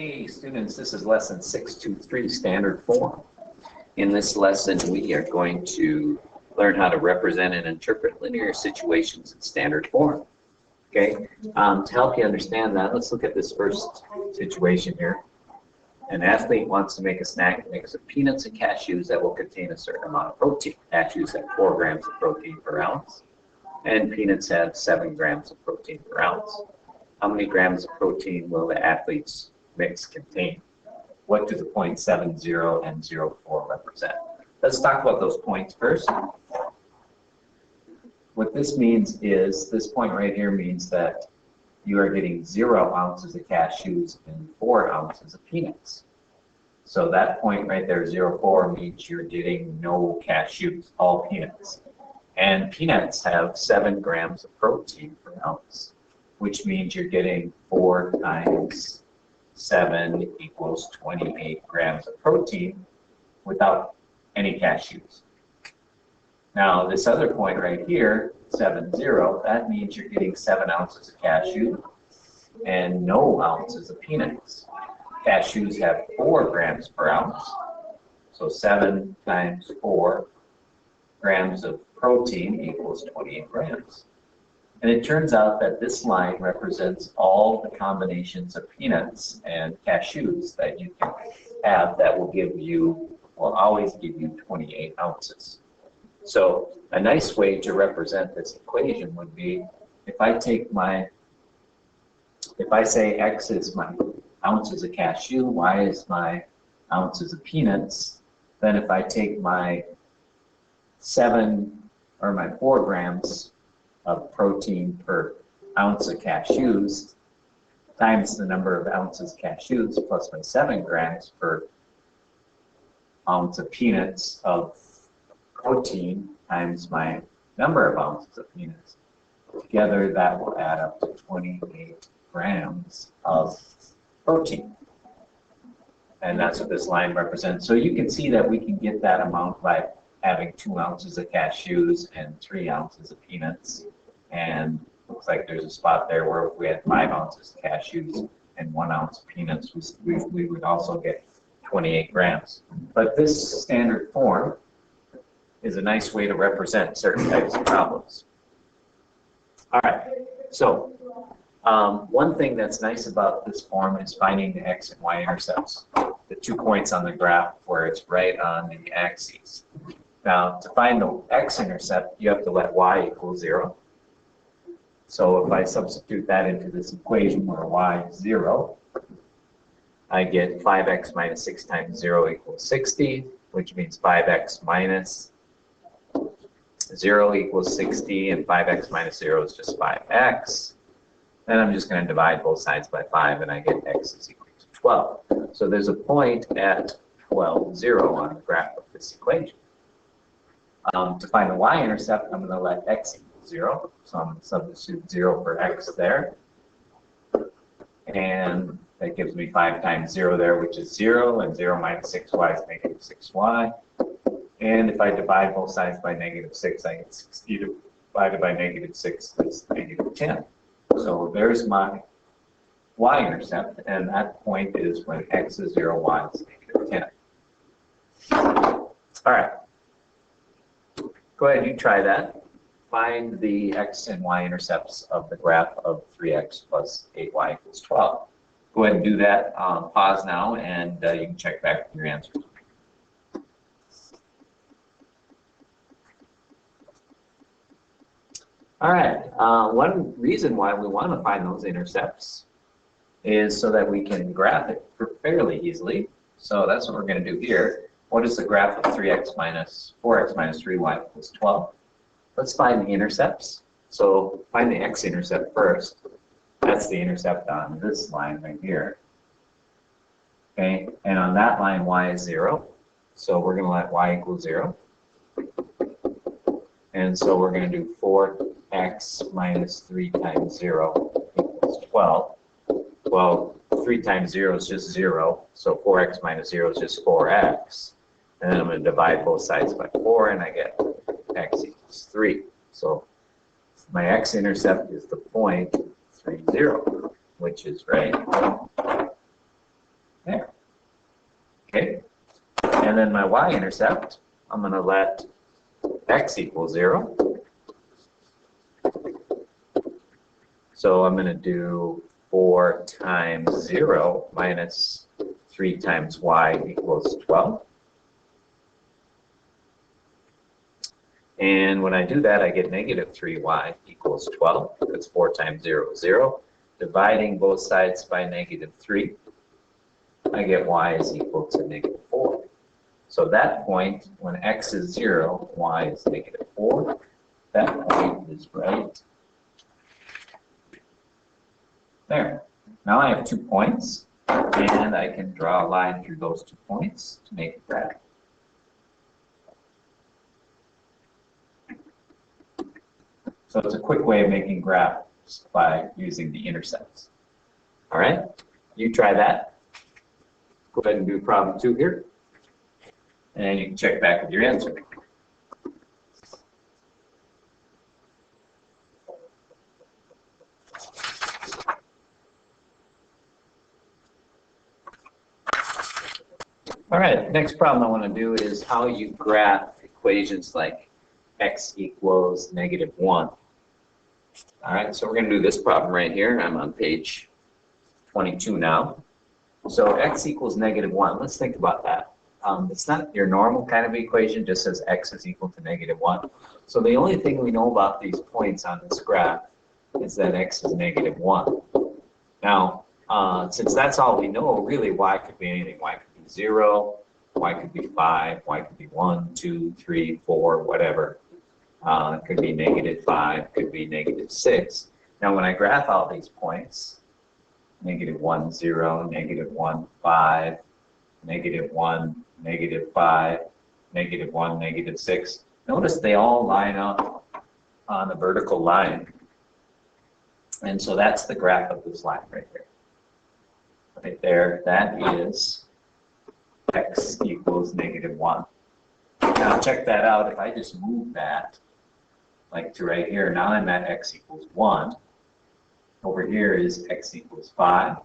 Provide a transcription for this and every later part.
Hey students, this is lesson 623, standard form. In this lesson we are going to learn how to represent and interpret linear situations in standard form. Okay, to help you understand that, let's look at this first situation here. An athlete wants to make a snack mix of peanuts and cashews that will contain a certain amount of protein. Cashews have 4 grams of protein per ounce, and peanuts have 7 grams of protein per ounce. How many grams of protein will the athlete's mix contain? What do the points 7, 0, and 0, 4 represent? Let's talk about those points first. What this means is, this point right here means that you are getting 0 ounces of cashews and 4 ounces of peanuts. So that point right there, 0, 4, means you're getting no cashews, all peanuts. And peanuts have 7 grams of protein per ounce, which means you're getting 4 times 7 equals 28 grams of protein without any cashews. Now this other point right here, 7, 0, that means you're getting 7 ounces of cashew and no ounces of peanuts. Cashews have 4 grams per ounce, so 7 times 4 grams of protein equals 28 grams. And it turns out that this line represents all the combinations of peanuts and cashews that you can have that will always give you 28 ounces. So a nice way to represent this equation would be if I say X is my ounces of cashew, Y is my ounces of peanuts, then if I take my 4 grams of protein per ounce of cashews times the number of ounces of cashews plus my 7 grams per ounce of peanuts of protein times my number of ounces of peanuts. Together that will add up to 28 grams of protein. And that's what this line represents. So you can see that we can get that amount by having 2 ounces of cashews and 3 ounces of peanuts. And looks like there's a spot there where if we had 5 ounces of cashews and 1 ounce of peanuts, we would also get 28 grams. But this standard form is a nice way to represent certain types of problems. All right, so one thing that's nice about this form is finding the x and y intercepts, the 2 points on the graph where it's right on the axes. Now, to find the x-intercept, you have to let y equal 0. So if I substitute that into this equation where y is 0, I get 5x minus 6 times 0 equals 60, which means 5x minus 0 equals 60, and 5x minus 0 is just 5x. Then I'm just going to divide both sides by 5, and I get x is equal to 12. So there's a point at 12, 0 on the graph of this equation. To find the y-intercept, I'm going to let x equal 0. So I'm going to substitute 0 for x there. And that gives me 5 times 0 there, which is 0. And 0 minus 6y is negative 6y. And if I divide both sides by negative 6, I get 60 divided by negative 6 is negative 10. So there's my y-intercept. And that point is when x is 0, y is negative 10. All right. Go ahead, you try that. Find the x and y intercepts of the graph of 3x plus 8y equals 12. Go ahead and do that. Pause now, and you can check back with your answers. All right. One reason why we want to find those intercepts is so that we can graph it fairly easily. So that's what we're going to do here. What is the graph of 3x minus 4x minus 3y equals 12? Let's find the intercepts. So find the x-intercept first. That's the intercept on this line right here. Okay, and on that line, y is 0. So we're going to let y equal 0. And so we're going to do 4x minus 3 times 0 equals 12. Well, 3 times 0 is just 0. So 4x minus 0 is just 4x. And then I'm going to divide both sides by 4, and I get x equals 3. So my x-intercept is the point 3, 0, which is right then my y-intercept, I'm going to let x equal 0. So I'm going to do 4 times 0 minus 3 times y equals 12. And when I do that, I get negative 3y equals 12. That's 4 times 0 is 0. Dividing both sides by negative 3, I get y is equal to negative 4. So that point, when x is 0, y is negative 4. That point is right there. Now I have 2 points, and I can draw a line through those 2 points to make a graph. So it's a quick way of making graphs by using the intercepts. All right, you try that. Go ahead and do problem 2 here, and you can check back with your answer. All right, next problem I want to do is how you graph equations like x equals negative 1. All right, so we're going to do this problem right here. I'm on page 22 now. So x equals negative 1. Let's think about that. It's not your normal kind of equation, just says x is equal to negative 1. So the only thing we know about these points on this graph is that x is negative 1. Now, since that's all we know, really y could be anything. Y could be 0, y could be 5, y could be 1, 2, 3, 4, whatever. It could be negative 5, could be negative 6. Now, when I graph all these points, negative 1, 0, negative 1, 5, negative 1, negative 5, negative 1, negative 6, notice they all line up on a vertical line. And so that's the graph of this line right here. Right there, that is x equals negative 1. Now check that out. If I just move that, like to right here, now I'm at x equals 1. Over here is x equals 5.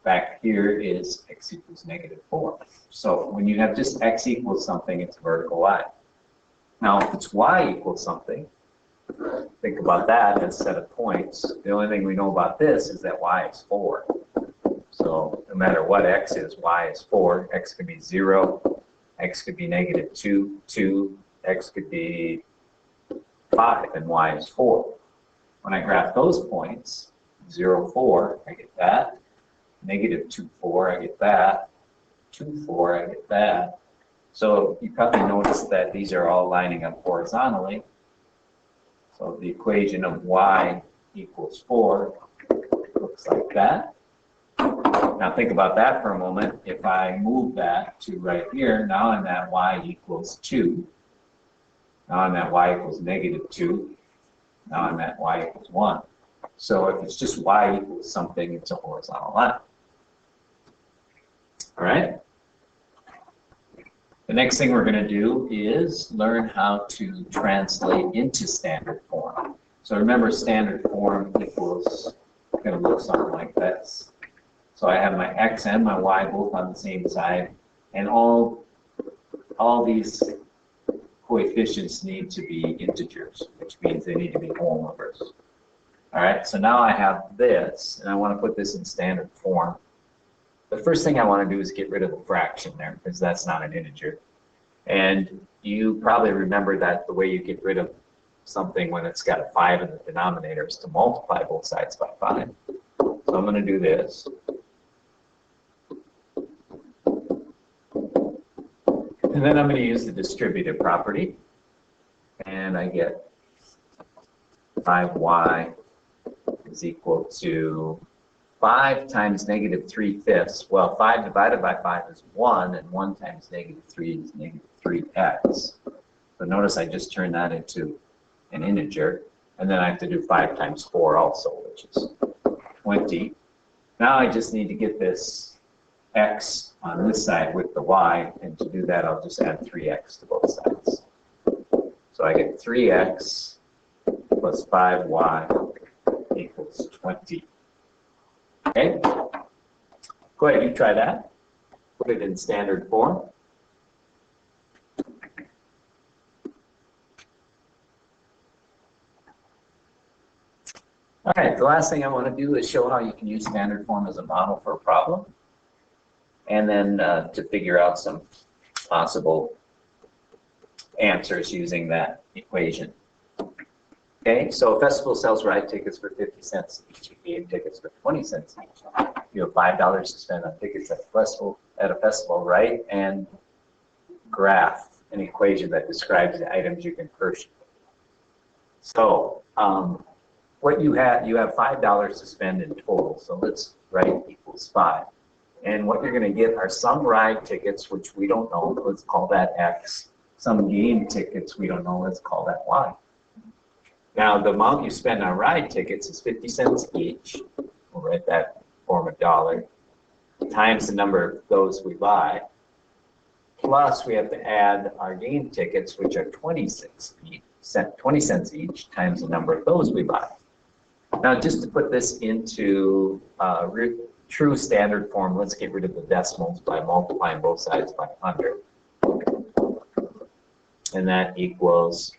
Back here is x equals negative 4. So when you have just x equals something, it's a vertical line. Now if it's y equals something, think about that as a set of points. The only thing we know about this is that y is 4. So no matter what x is, y is 4. X could be 0. X could be negative 2, 2. X could be 5, and y is 4. When I graph those points, 0, 4, I get that. Negative 2, 4, I get that. 2, 4, I get that. So you probably noticed that these are all lining up horizontally. So the equation of y equals 4 looks like that. Now think about that for a moment. If I move that to right here, now I'm at y equals 2. Now I'm at y equals negative 2. Now I'm at y equals 1. So if it's just y equals something, it's a horizontal line. All right? The next thing we're going to do is learn how to translate into standard form. So remember, standard form equals going to look something like this. So I have my x and my y both on the same side, and all these coefficients need to be integers, which means they need to be whole numbers. All right, so now I have this, and I want to put this in standard form. The first thing I want to do is get rid of the fraction there, because that's not an integer. And you probably remember that the way you get rid of something when it's got a 5 in the denominator is to multiply both sides by 5. So I'm going to do this. And then I'm going to use the distributive property. And I get 5y is equal to 5 times negative 3/5. Well, 5 divided by 5 is 1, and 1 times negative 3 is negative 3x. So notice I just turned that into an integer. And then I have to do 5 times 4 also, which is 20. Now I just need to get this x on this side with the y, and to do that I'll just add 3x to both sides. So I get 3x plus 5y equals 20. Okay? Go ahead, you try that. Put it in standard form. All right, the last thing I want to do is show how you can use standard form as a model for a problem, and then to figure out some possible answers using that equation. Okay, so a festival sells ride tickets for 50 cents each, game tickets for 20 cents each. You have $5 to spend on tickets at a festival, write and graph an equation that describes the items you can purchase. So what you have $5 to spend in total. So let's write equals 5. And what you're going to get are some ride tickets, which we don't know. Let's call that X. Some game tickets we don't know. Let's call that Y. Now, the amount you spend on ride tickets is 50 cents each. We'll write that form a dollar, times the number of those we buy, plus we have to add our game tickets, which are 20 cents each, times the number of those we buy. Now, just to put this into true standard form, let's get rid of the decimals by multiplying both sides by 100. And that equals,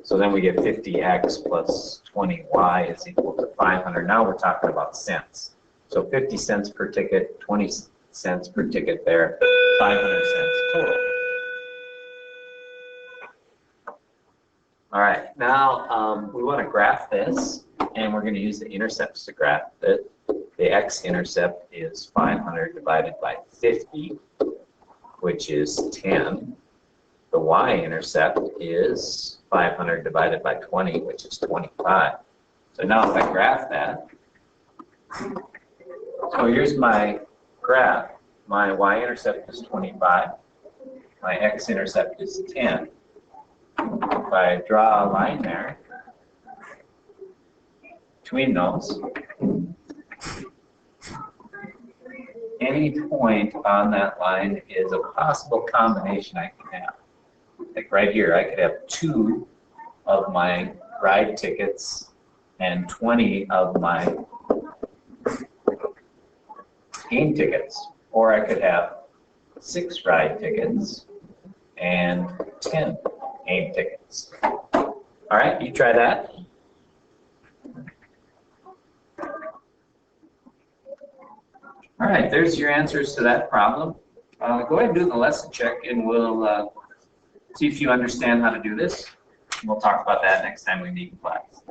so then we get 50x plus 20y is equal to 500. Now we're talking about cents. So 50 cents per ticket, 20 cents per ticket there, 500 cents total. All right, now we want to graph this, and we're going to use the intercepts to graph it. The x-intercept is 500 divided by 50, which is 10. The y-intercept is 500 divided by 20, which is 25. So now if I graph that, so here's my graph. My y-intercept is 25. My x-intercept is 10. If I draw a line there between those, any point on that line is a possible combination I can have. Like right here, I could have 2 of my ride tickets and 20 of my game tickets. Or I could have 6 ride tickets and 10 game tickets. All right, you try that. All right, there's your answers to that problem. Go ahead and do the lesson check, and we'll see if you understand how to do this. We'll talk about that next time we meet in class.